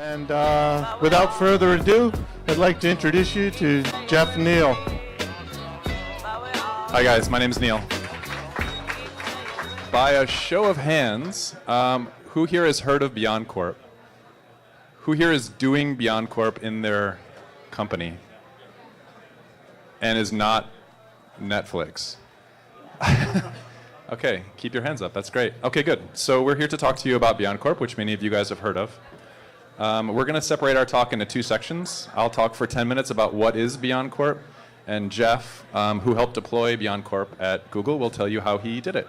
And without further ado, I'd like to introduce you to Jeff and Neal. Hi guys, my name is Neal. By a show of hands, who here has heard of BeyondCorp? Who here is doing BeyondCorp in their company and is not Netflix? Okay, keep your hands up, that's great. Okay, good. So we're here to talk to you about BeyondCorp, which many of you guys have heard of. We're going to separate our talk into two sections. I'll talk for 10 minutes about what is BeyondCorp, and Jeff, who helped deploy BeyondCorp at Google, will tell you how he did it.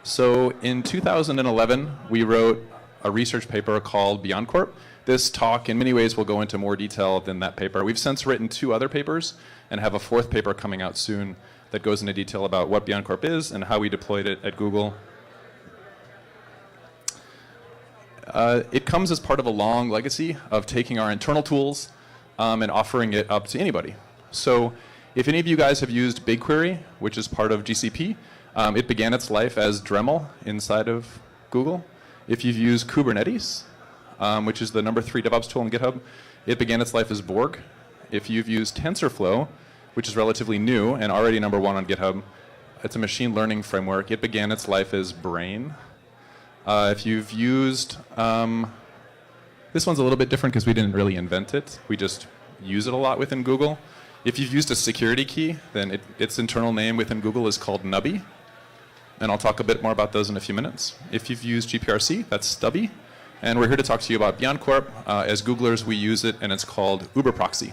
So in 2011, we wrote a research paper called BeyondCorp. This talk, in many ways, will go into more detail than that paper. We've since written 2 other papers and have a 4th paper coming out soon that goes into detail about what BeyondCorp is and how we deployed it at Google. It comes as part of a long legacy of taking our internal tools and offering it up to anybody. So if any of you guys have used BigQuery, which is part of GCP, it began its life as Dremel inside of Google. If you've used Kubernetes, which is the number 3 DevOps tool on GitHub, it began its life as Borg. If you've used TensorFlow, which is relatively new and already number 1 on GitHub, it's a machine learning framework. It began its life as Brain. If you've used, this one's a little bit different because we didn't really invent it. We just use it a lot within Google. If you've used a security key, then its internal name within Google is called Nubby. And I'll talk a bit more about those in a few minutes. If you've used GPRC, that's Stubby. And we're here to talk to you about BeyondCorp. As Googlers, we use it, and it's called Uber Proxy.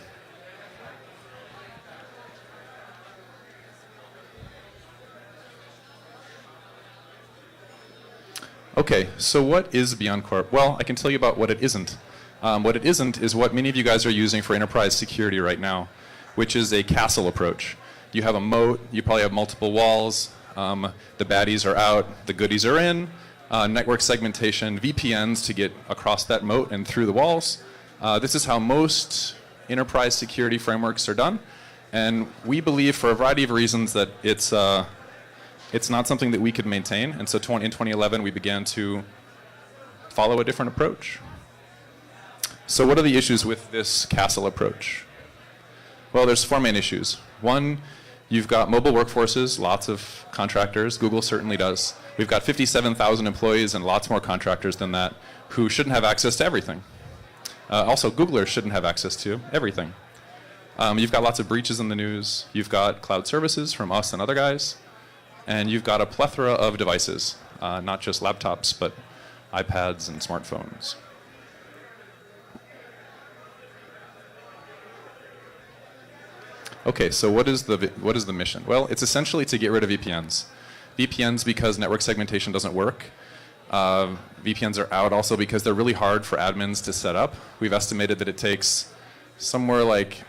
Okay, so what is BeyondCorp? Well, I can tell you about what it isn't. What it isn't is what many of you guys are using for enterprise security right now, which is a castle approach. You have a moat, you probably have multiple walls, the baddies are out, the goodies are in, network segmentation, VPNs to get across that moat and through the walls. This is how most enterprise security frameworks are done, and we believe for a variety of reasons that it's not something that we could maintain, and so in 2011 we began to follow a different approach. So what are the issues with this castle approach? Well, there's 4 main issues. One, you've got mobile workforces, lots of contractors. Google certainly does. We've got 57,000 employees and lots more contractors than that who shouldn't have access to everything. Also, Googlers shouldn't have access to everything. You've got lots of breaches in the news. You've got cloud services from us and other guys. And you've got a plethora of devices, not just laptops, but iPads and smartphones. Okay, so what is the mission? Well, it's essentially to get rid of VPNs. VPNs because network segmentation doesn't work. VPNs are out also because they're really hard for admins to set up. We've estimated that it takes somewhere like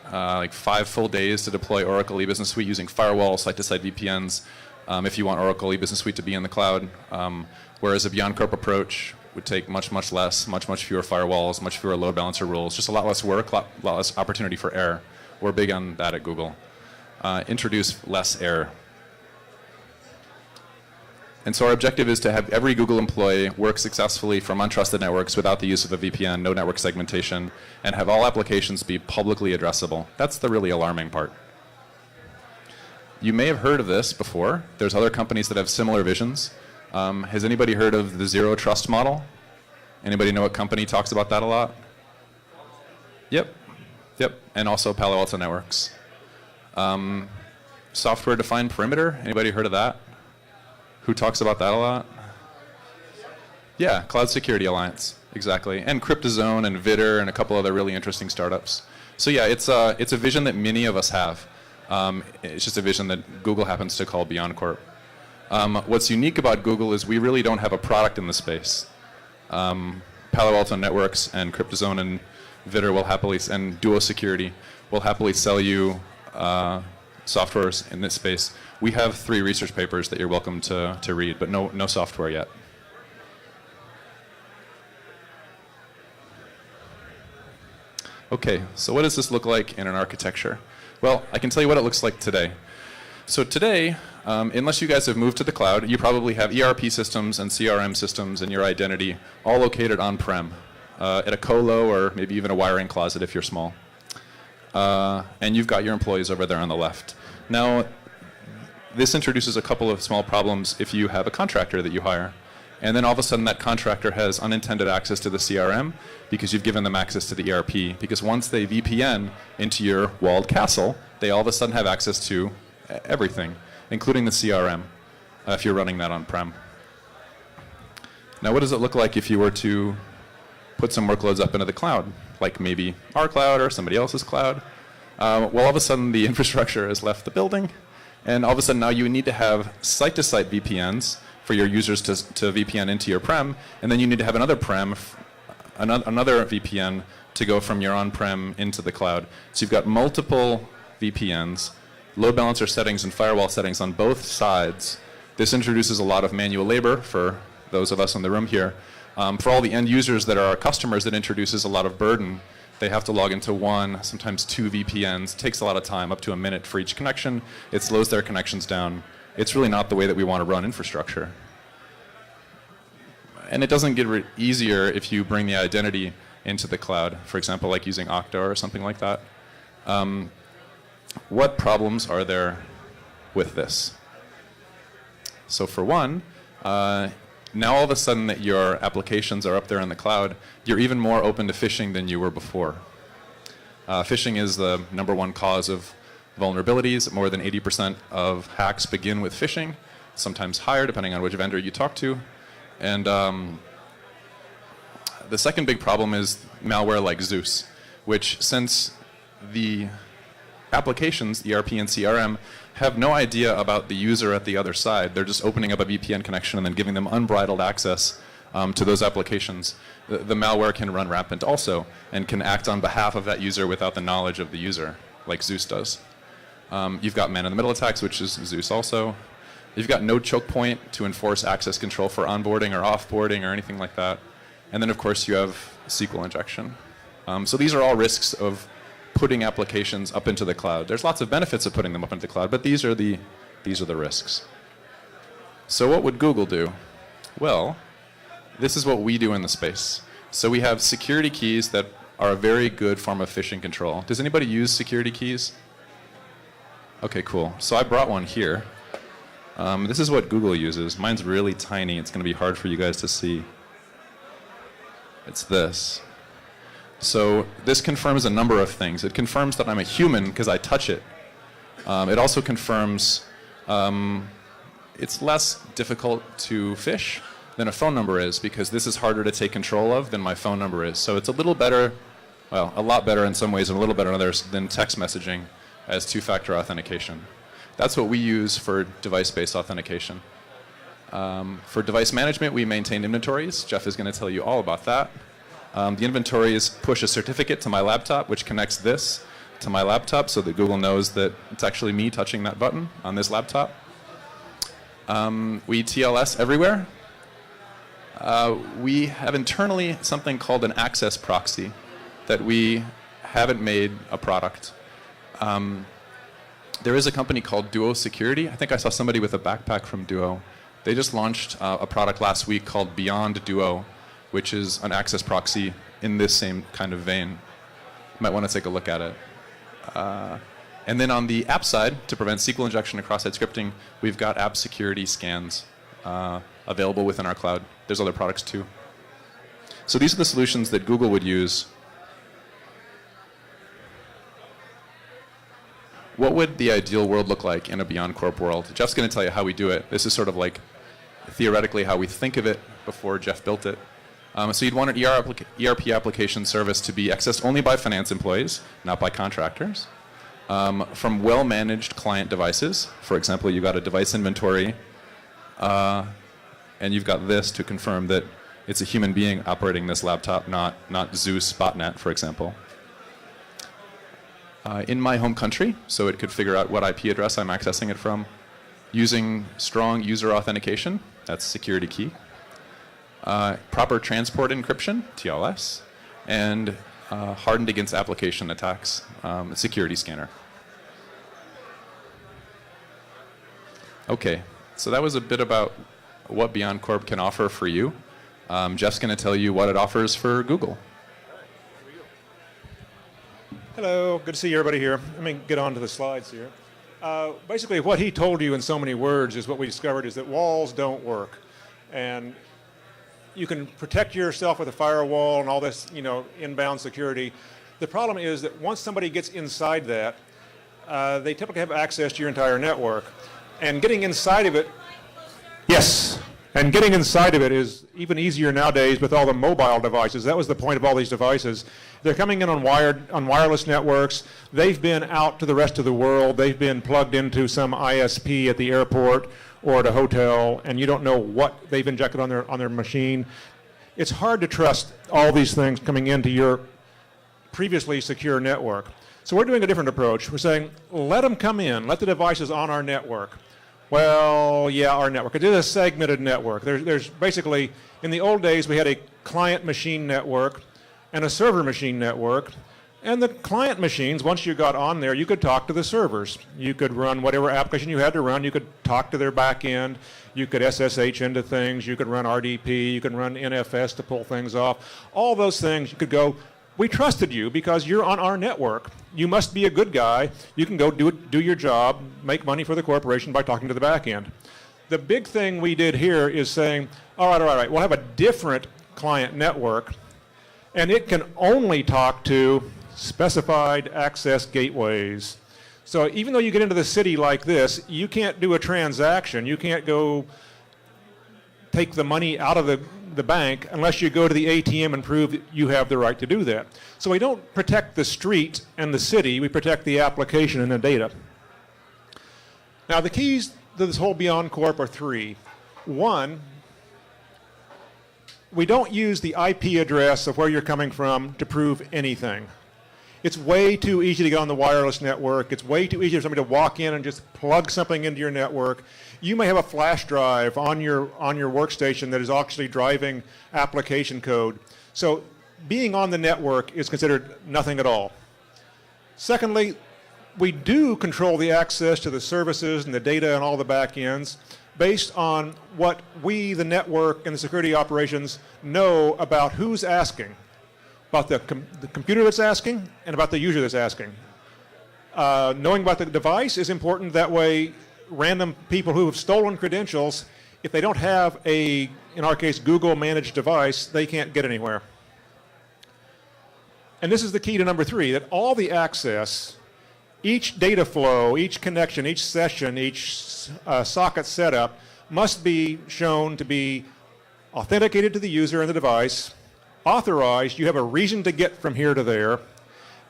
5 full days to deploy Oracle eBusiness Suite using firewalls, site-to-site VPNs, if you want Oracle eBusiness Suite to be in the cloud. Whereas a BeyondCorp approach would take much, much less, much, much fewer firewalls, much fewer load balancer rules, just a lot less work, a lot less opportunity for error. We're big on that at Google. Introduce less error. And so our objective is to have every Google employee work successfully from untrusted networks without the use of a VPN, no network segmentation, and have all applications be publicly addressable. That's the really alarming part. You may have heard of this before. There's other companies that have similar visions. Has anybody heard of the zero trust model? Anybody know what company talks about that a lot? Yep. And also Palo Alto Networks. Software-defined perimeter. Anybody heard of that? Who talks about that a lot? Yeah, Cloud Security Alliance, exactly. And Cryptozone and Vidder and a couple other really interesting startups. So yeah, it's a vision that many of us have. It's just a vision that Google happens to call BeyondCorp. What's unique about Google is we really don't have a product in the space. Palo Alto Networks and Cryptozone and Vidder will happily, and Duo Security will happily sell you softwares in this space. We have 3 research papers that you're welcome to read, but no software yet. Okay, so what does this look like in an architecture? Well, I can tell you what it looks like today. So today, Unless you guys have moved to the cloud, you probably have ERP systems and CRM systems and your identity all located on-prem at a colo or maybe even a wiring closet if you're small. And you've got your employees over there on the left. Now, this introduces a couple of small problems if you have a contractor that you hire. And then all of a sudden that contractor has unintended access to the CRM because you've given them access to the ERP. Because once they VPN into your walled castle, they all of a sudden have access to everything, including the CRM, if you're running that on-prem. Now, what does it look like if you were to put some workloads up into the cloud, like maybe our cloud or somebody else's cloud? Well, all of a sudden the infrastructure has left the building, and all of a sudden now you need to have site-to-site VPNs for your users to VPN into your prem, and then you need to have another another VPN to go from your on-prem into the cloud. So you've got multiple VPNs, load balancer settings and firewall settings on both sides. This introduces a lot of manual labor for those of us in the room here. For all the end users that are our customers, it introduces a lot of burden. They have to log into one, sometimes two VPNs. It takes a lot of time, up to a minute for each connection. It slows their connections down. It's really not the way that we want to run infrastructure. And it doesn't get easier if you bring the identity into the cloud, for example, like using Okta or something like that. What problems are there with this? So for one, now all of a sudden that your applications are up there in the cloud, you're even more open to phishing than you were before. Phishing is the #1 cause of vulnerabilities. More than 80% of hacks begin with phishing, sometimes higher depending on which vendor you talk to. And the second big problem is malware like Zeus, which since the applications, ERP and CRM, have no idea about the user at the other side. They're just opening up a VPN connection and then giving them unbridled access to those applications. The malware can run rampant also and can act on behalf of that user without the knowledge of the user, like Zeus does. You've got man-in-the-middle attacks, which is Zeus also. You've got no choke point to enforce access control for onboarding or offboarding or anything like that. And then, of course, you have SQL injection. So these are all risks of putting applications up into the cloud. There's lots of benefits of putting them up into the cloud, but these are the risks. So what would Google do? Well, this is what we do in the space. So we have security keys that are a very good form of phishing control. Does anybody use security keys? Okay, cool. So I brought one here. This is what Google uses. Mine's really tiny. It's going to be hard for you guys to see. It's this. So this confirms a number of things. It confirms that I'm a human because I touch it. It also confirms it's less difficult to phish than a phone number is because this is harder to take control of than my phone number is. So it's a little better, well, a lot better in some ways and a little better in others than text messaging as two-factor authentication. That's what we use for device-based authentication. For device management, we maintain inventories. Jeff is going to tell you all about that. The inventories push a certificate to my laptop, which connects this to my laptop so that Google knows that it's actually me touching that button on this laptop. We TLS everywhere. We have internally something called an access proxy that we haven't made a product. There is a company called Duo Security. I think I saw somebody with a backpack from Duo. They just launched a product last week called Beyond Duo, which is an access proxy in this same kind of vein. You might want to take a look at it. And then on the app side, to prevent SQL injection and cross-site scripting, we've got app security scans available within our cloud. There's other products too. So these are the solutions that Google would use. What would the ideal world look like in a BeyondCorp world? Jeff's going to tell you how we do it. This is sort of like theoretically how we think of it before Jeff built it. So you'd want an ERP application service to be accessed only by finance employees, not by contractors, from well-managed client devices. For example, you've got a device inventory, and you've got this to confirm that it's a human being operating this laptop, not Zeus botnet, for example. In my home country, so it could figure out what IP address I'm accessing it from, using strong user authentication, that's security key, proper transport encryption, TLS, and hardened against application attacks, security scanner. Okay, so that was a bit about what BeyondCorp can offer for you. Jeff's going to tell you what it offers for Google. Hello, good to see everybody here. Let me get on to the slides here. Basically, what he told you in so many words is what we discovered is that walls don't work. And you can protect yourself with a firewall and all this, inbound security. The problem is that once somebody gets inside that, they typically have access to your entire network. And getting inside of it, yes, and getting inside of it is even easier nowadays with all the mobile devices. That was the point of all these devices. They're coming in on wireless networks. They've been out to the rest of the world. They've been plugged into some ISP at the airport or at a hotel, and you don't know what they've injected on their machine. It's hard to trust all these things coming into your previously secure network. So we're doing a different approach. We're saying, let them come in, let the devices on our network. Well, yeah, our network. It is a segmented network. There's basically, in the old days, we had a client machine network and a server machine network. And the client machines, once you got on there, you could talk to the servers. You could run whatever application you had to run. You could talk to their back end. You could SSH into things. You could run RDP. You could run NFS to pull things off. All those things, you could go, we trusted you because you're on our network. You must be a good guy. You can go do your job, make money for the corporation by talking to the back end. The big thing we did here is saying, all right, we'll have a different client network, and it can only talk to specified access gateways. So even though you get into the city like this, you can't do a transaction. You can't go take the money out of the bank unless you go to the ATM and prove that you have the right to do that. So we don't protect the street and the city, we protect the application and the data. Now the keys to this whole BeyondCorp are three. One, we don't use the IP address of where you're coming from to prove anything. It's way too easy to get on the wireless network. It's way too easy for somebody to walk in and just plug something into your network. You may have a flash drive on your workstation that is actually driving application code. So being on the network is considered nothing at all. Secondly, we do control the access to the services and the data and all the back ends based on what we, the network and the security operations, know about who's asking. About the computer that's asking and about the user that's asking. Knowing about the device is important. That way, random people who have stolen credentials, if they don't have a, in our case, Google managed device, they can't get anywhere. And this is the key to number three, that all the access, each data flow, each connection, each session, each socket setup must be shown to be authenticated to the user and the device, authorized, you have a reason to get from here to there,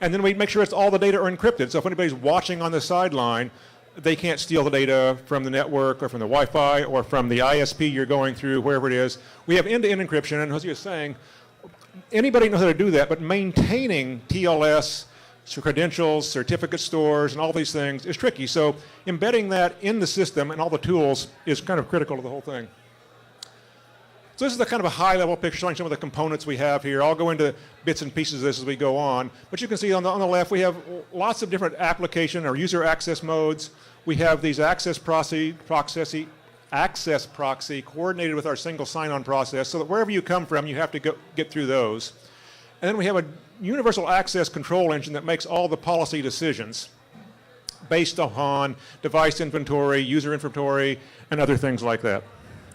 and then we make sure all the data are encrypted. So if anybody's watching on the sideline, they can't steal the data from the network or from the Wi-Fi or from the ISP you're going through, wherever it is. We have end-to-end encryption, and as he was saying, anybody knows how to do that, but maintaining TLS, credentials, certificate stores, and all these things is tricky. So embedding that in the system and all the tools is kind of critical to the whole thing. So this is the kind of a high-level picture showing some of the components we have here. I'll go into bits and pieces of this as we go on. But you can see on the left we have lots of different application or user access modes. We have these access proxy coordinated with our single sign-on process so that wherever you come from, you have to get through those. And then we have a universal access control engine that makes all the policy decisions based upon device inventory, user inventory, and other things like that.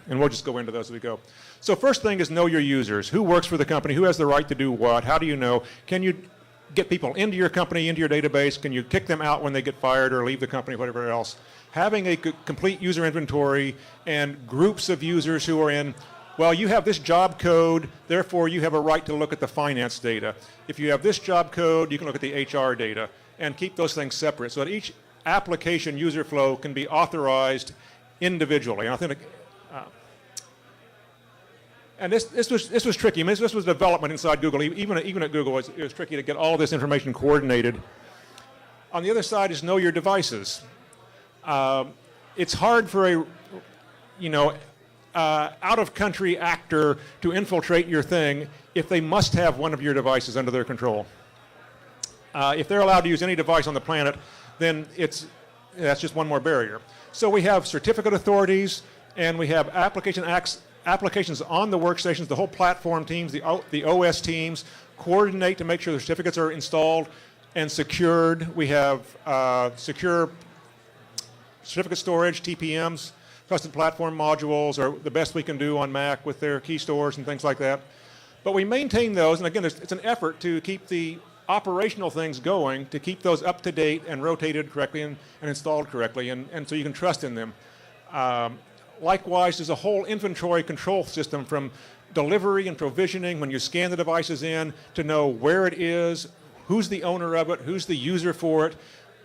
And we'll just go into those as we go. So first thing is know your users. Who works for the company? Who has the right to do what? How do you know? Can you get people into your company, into your database? Can you kick them out when they get fired or leave the company, whatever else? Having a complete user inventory and groups of users who are in, well, you have this job code, therefore you have a right to look at the finance data. If you have this job code, you can look at the HR data and keep those things separate so that each application user flow can be authorized individually. And I think and this was tricky. I mean, this was development inside Google. Even at Google, it was tricky to get all this information coordinated. On the other side is know your devices. It's hard for a, out-of-country actor to infiltrate your thing if they must have one of your devices under their control. If they're allowed to use any device on the planet, then it's that's just one more barrier. So we have certificate authorities, and we have applications on the workstations. The whole platform teams, the OS teams, coordinate to make sure the certificates are installed and secured. We have secure certificate storage, TPMs, trusted platform modules are the best we can do on Mac with their key stores and things like that. But we maintain those, and again, it's an effort to keep the operational things going, to keep those up to date and rotated correctly and installed correctly, and so you can trust in them. Likewise, there's a whole inventory control system from delivery and provisioning when you scan the devices in to know where it is, who's the owner of it, who's the user for it,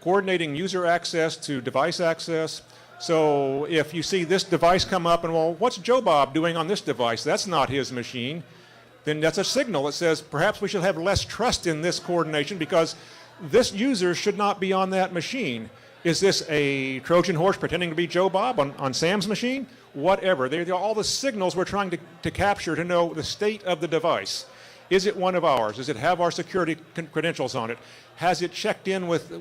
coordinating user access to device access. So if you see this device come up and, well, what's Joe Bob doing on this device? That's not his machine. Then that's a signal that says perhaps we should have less trust in this coordination because this user should not be on that machine. Is this a Trojan horse pretending to be Joe Bob on Sam's machine? Whatever. They're all the signals we're trying to capture to know the state of the device. Is it one of ours? Does it have our security credentials on it? Has it checked in with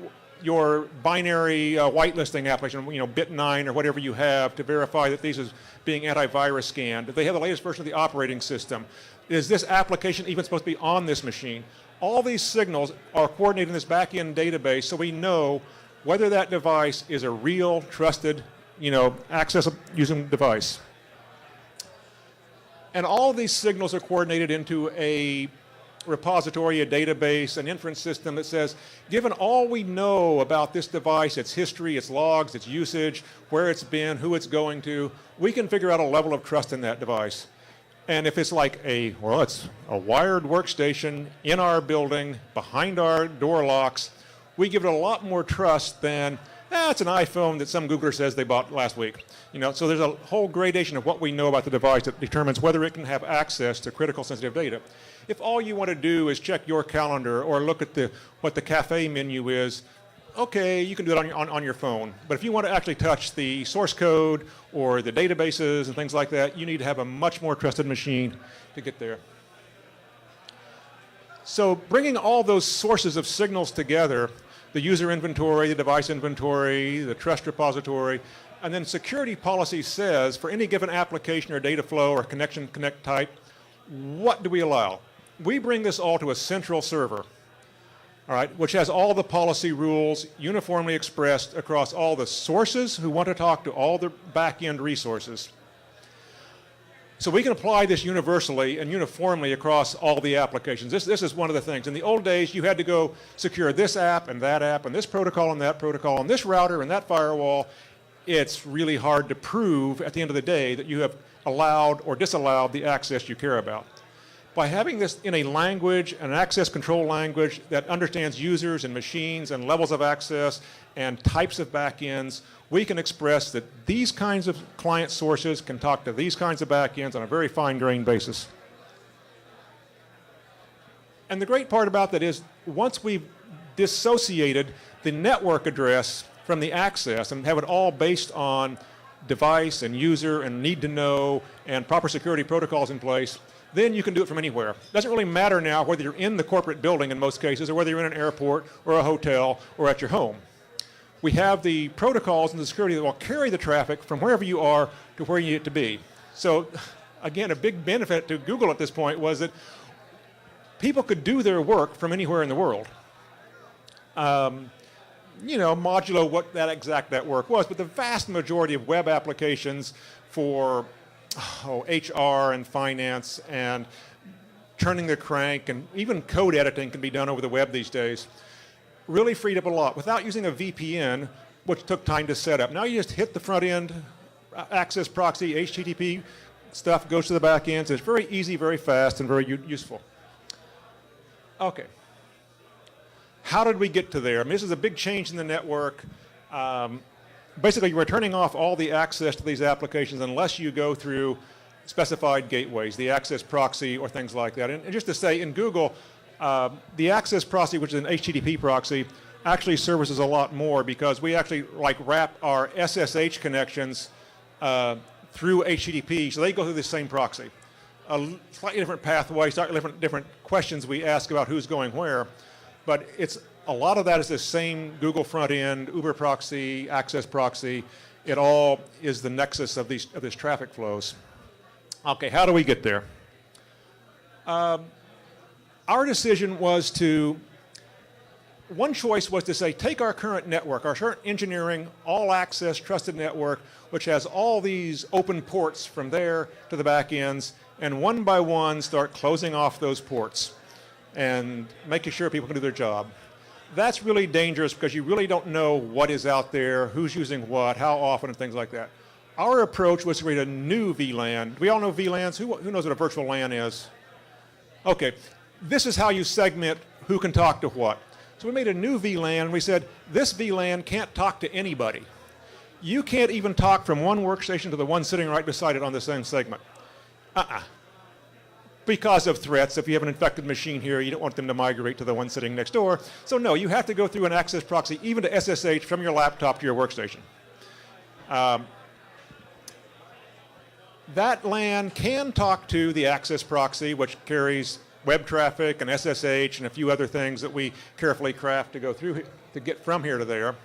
your binary whitelisting application, bit 9 or whatever you have to verify that these is being antivirus scanned? Do they have the latest version of the operating system? Is this application even supposed to be on this machine? All these signals are coordinated in this back-end database so we know whether that device is a real, trusted, access using device. And all of these signals are coordinated into a repository, a database, an inference system that says, given all we know about this device, its history, its logs, its usage, where it's been, who it's going to, we can figure out a level of trust in that device. And if it's like it's a wired workstation in our building, behind our door locks, we give it a lot more trust than, it's an iPhone that some Googler says they bought last week. So there's a whole gradation of what we know about the device that determines whether it can have access to critical sensitive data. If all you want to do is check your calendar or look at what the cafe menu is, okay, you can do it on your phone. But if you want to actually touch the source code or the databases and things like that, you need to have a much more trusted machine to get there. So bringing all those sources of signals together, the user inventory, the device inventory, the trust repository, and then security policy says for any given application or data flow or connect type, what do we allow? We bring this all to a central server, all right, which has all the policy rules uniformly expressed across all the sources who want to talk to all the back-end resources. So we can apply this universally and uniformly across all the applications. This is one of the things. In the old days, you had to go secure this app and this protocol and that protocol and this router and that firewall. It's really hard to prove at the end of the day that you have allowed or disallowed the access you care about. By having this in a language, an access control language that understands users and machines and levels of access and types of backends, we can express that these kinds of client sources can talk to these kinds of backends on a very fine-grained basis. And the great part about that is once we've dissociated the network address from the access and have it all based on device and user and need to know and proper security protocols in place, then you can do it from anywhere. It doesn't really matter now whether you're in the corporate building in most cases or whether you're in an airport or a hotel or at your home. We have the protocols and the security that will carry the traffic from wherever you are to where you need it to be. So again, a big benefit to Google at this point was that people could do their work from anywhere in the world. Modulo what that work was, but the vast majority of web applications for HR and finance and turning the crank and even code editing can be done over the web these days. Really freed up a lot without using a VPN, which took time to set up. Now you just hit the front end, access proxy, HTTP stuff goes to the back end. So it's very easy, very fast, and very useful. Okay. How did we get to there? I mean, this is a big change in the network. Basically, we're turning off all the access to these applications unless you go through specified gateways, the access proxy or things like that. And just to say, in Google, the access proxy, which is an HTTP proxy, actually services a lot more because we actually wrap our SSH connections through HTTP, so they go through the same proxy. A slightly different pathway, slightly different questions we ask about who's going where, but it's a lot of that is the same Google front end, Uber proxy, Access proxy. It all is the nexus of these traffic flows. Okay, how do we get there? Our decision was one choice was to say, take our current network, our current engineering, all access, trusted network, which has all these open ports from there to the back ends, and one by one start closing off those ports and making sure people can do their job. That's really dangerous because you really don't know what is out there, who's using what, how often, and things like that. Our approach was to create a new VLAN. Do we all know VLANs? Who knows what a virtual LAN is? Okay, this is how you segment who can talk to what. So we made a new VLAN, and we said, this VLAN can't talk to anybody. You can't even talk from one workstation to the one sitting right beside it on the same segment. Because of threats. If you have an infected machine here, you don't want them to migrate to the one sitting next door. So no, you have to go through an access proxy, even to SSH, from your laptop to your workstation. That LAN can talk to the access proxy, which carries web traffic and SSH and a few other things that we carefully craft to go through to get from here to there.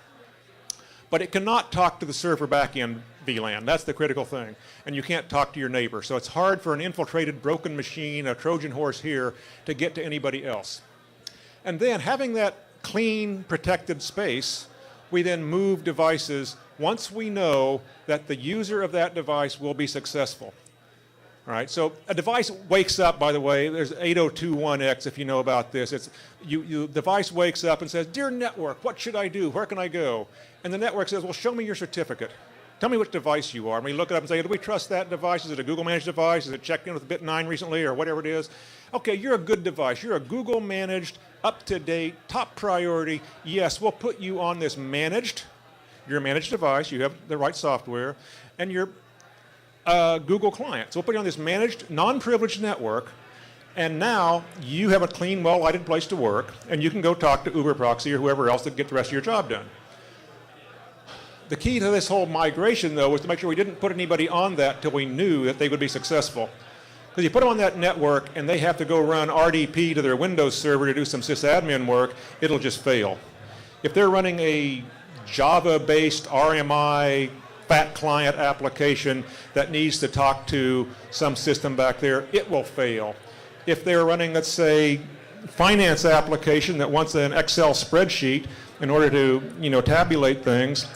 But it cannot talk to the server backend VLAN. That's the critical thing. And you can't talk to your neighbor. So it's hard for an infiltrated, broken machine, a Trojan horse here, to get to anybody else. And then having that clean, protected space, we then move devices once we know that the user of that device will be successful. All right, so a device wakes up, by the way, there's 8021X if you know about this. The device wakes up and says, dear network, what should I do? Where can I go? And the network says, well, show me your certificate. Tell me which device you are. And we look it up and say, do we trust that device? Is it a Google managed device? Is it checked in with Bit9 recently or whatever it is? Okay, you're a good device. You're a Google managed, up-to-date, top priority. Yes, we'll put you on this managed. You're a managed device. You have the right software. And you're Google client. So we'll put you on this managed, non-privileged network, and now you have a clean, well-lighted place to work, and you can go talk to Uber proxy or whoever else to get the rest of your job done. The key to this whole migration, though, was to make sure we didn't put anybody on that until we knew that they would be successful. Because you put them on that network and they have to go run RDP to their Windows server to do some sysadmin work, it'll just fail. If they're running a Java-based RMI fat client application that needs to talk to some system back there, it will fail. If they're running, let's say, finance application that wants an Excel spreadsheet in order to tabulate things,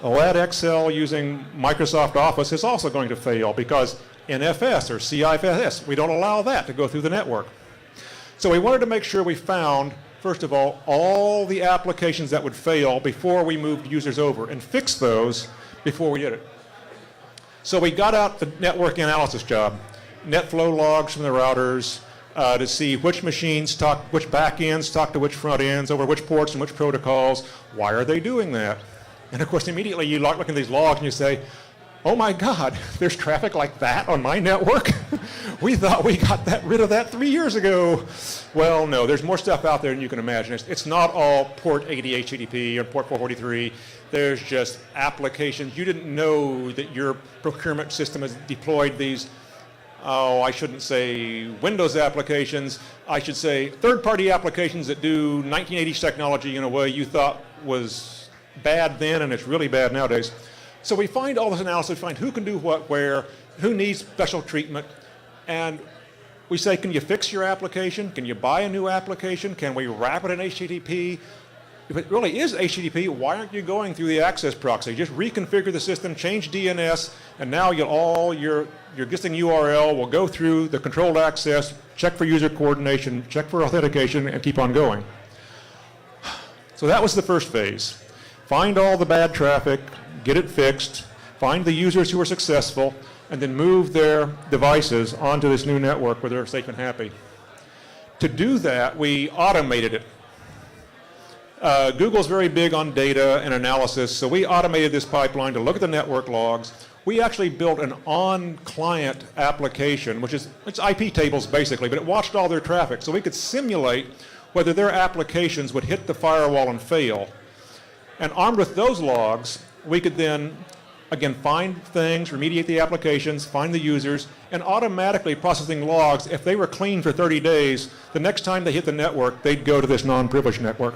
well, that Excel using Microsoft Office is also going to fail because NFS or CIFS, we don't allow that to go through the network. So we wanted to make sure we found, first of all the applications that would fail before we moved users over and fix those before we did it. So we got out the network analysis job, net flow logs from the routers to see which machines which backends talk to which front ends over which ports and which protocols. Why are they doing that? And of course, immediately you look at these logs and you say, oh my God, there's traffic like that on my network? We thought we got rid of that 3 years ago. Well, no, there's more stuff out there than you can imagine. It's not all port 80 HTTP or port 443. There's just applications. You didn't know that your procurement system has deployed these, I shouldn't say Windows applications. I should say third-party applications that do 1980s technology in a way you thought was bad then and it's really bad nowadays. So we find all this analysis, find who can do what, where, who needs special treatment, and we say, can you fix your application? Can you buy a new application? Can we wrap it in HTTP? If it really is HTTP, why aren't you going through the access proxy? Just reconfigure the system, change DNS, and now your existing URL will go through the controlled access, check for user coordination, check for authentication, and keep on going. So that was the first phase. Find all the bad traffic, get it fixed, find the users who are successful, and then move their devices onto this new network where they're safe and happy. To do that, we automated it. Google's very big on data and analysis, so we automated this pipeline to look at the network logs. We actually built an on-client application, it's IP tables basically, but it watched all their traffic, so we could simulate whether their applications would hit the firewall and fail. And armed with those logs, we could then, again, find things, remediate the applications, find the users, and automatically processing logs. If they were clean for 30 days, the next time they hit the network, they'd go to this non-privileged network.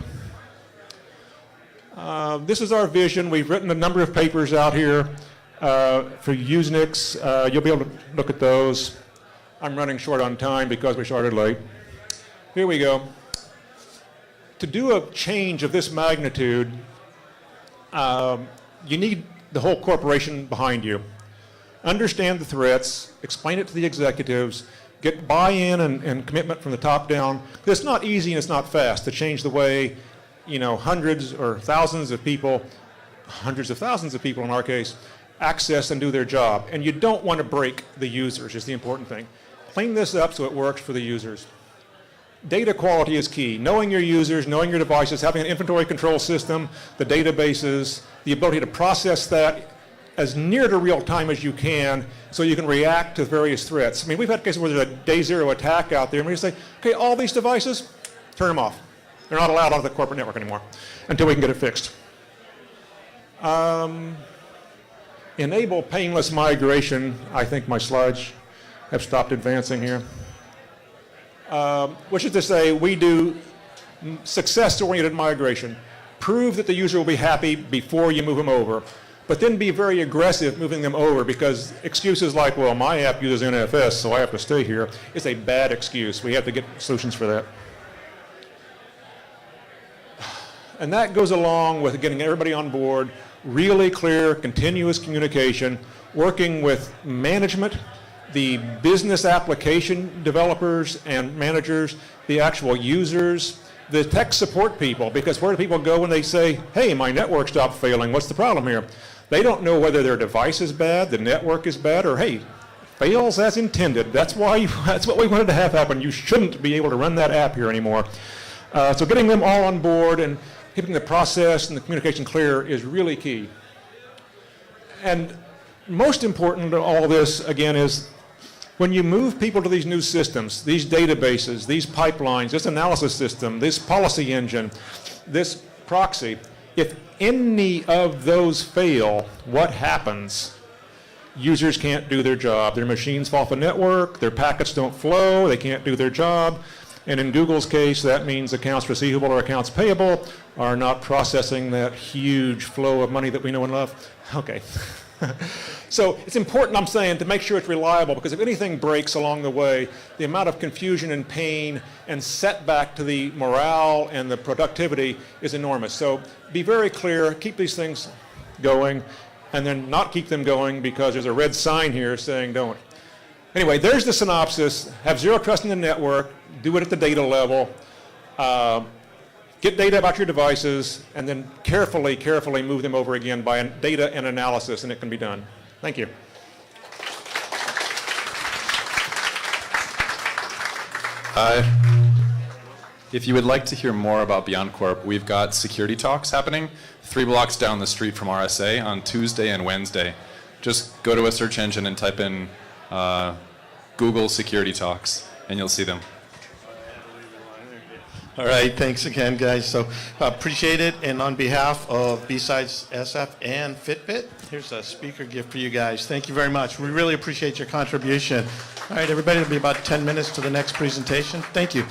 This is our vision. We've written a number of papers out here for Usenix. You'll be able to look at those. I'm running short on time because we started late. Here we go. To do a change of this magnitude, you need the whole corporation behind you. Understand the threats, explain it to the executives, get buy-in and commitment from the top down. It's not easy and it's not fast to change the way, hundreds or thousands of people, hundreds of thousands of people in our case, access and do their job. And you don't want to break the users is the important thing. Clean this up so it works for the users. Data quality is key. Knowing your users, knowing your devices, having an inventory control system, the databases, the ability to process that as near to real time as you can so you can react to various threats. I mean, we've had cases where there's a day zero attack out there and we just say, okay, all these devices, turn them off. They're not allowed on the corporate network anymore until we can get it fixed. Enable painless migration. I think my slides have stopped advancing here. Which is to say, we do success-oriented migration. Prove that the user will be happy before you move them over. But then be very aggressive moving them over because excuses like, well, my app uses NFS, so I have to stay here, is a bad excuse. We have to get solutions for that. And that goes along with getting everybody on board, really clear, continuous communication, working with management, the business application developers and managers, the actual users, the tech support people, because where do people go when they say, hey, my network stopped failing, what's the problem here? They don't know whether their device is bad, the network is bad, or hey, fails as intended. That's what we wanted to have happen. You shouldn't be able to run that app here anymore. So getting them all on board and keeping the process and the communication clear is really key. And most important to all this, again, is when you move people to these new systems, these databases, these pipelines, this analysis system, this policy engine, this proxy, if any of those fail, what happens? Users can't do their job. Their machines fall off the network, their packets don't flow, they can't do their job. And in Google's case, that means accounts receivable or accounts payable are not processing that huge flow of money that we know and love. Okay. So it's important, I'm saying, to make sure it's reliable, because if anything breaks along the way, the amount of confusion and pain and setback to the morale and the productivity is enormous. So be very clear, keep these things going, and then not keep them going because there's a red sign here saying don't. Anyway, there's the synopsis. Have zero trust in the network, do it at the data level, get data about your devices, and then carefully move them over again by data and analysis, and it can be done. Thank you. If you would like to hear more about BeyondCorp, we've got security talks happening 3 blocks down the street from RSA on Tuesday and Wednesday. Just go to a search engine and type in Google security talks, and you'll see them. All right, thanks again, guys. So appreciate it. And on behalf of BSidesSF and Fitbit, here's a speaker gift for you guys. Thank you very much. We really appreciate your contribution. All right, everybody, it'll be about 10 minutes to the next presentation. Thank you.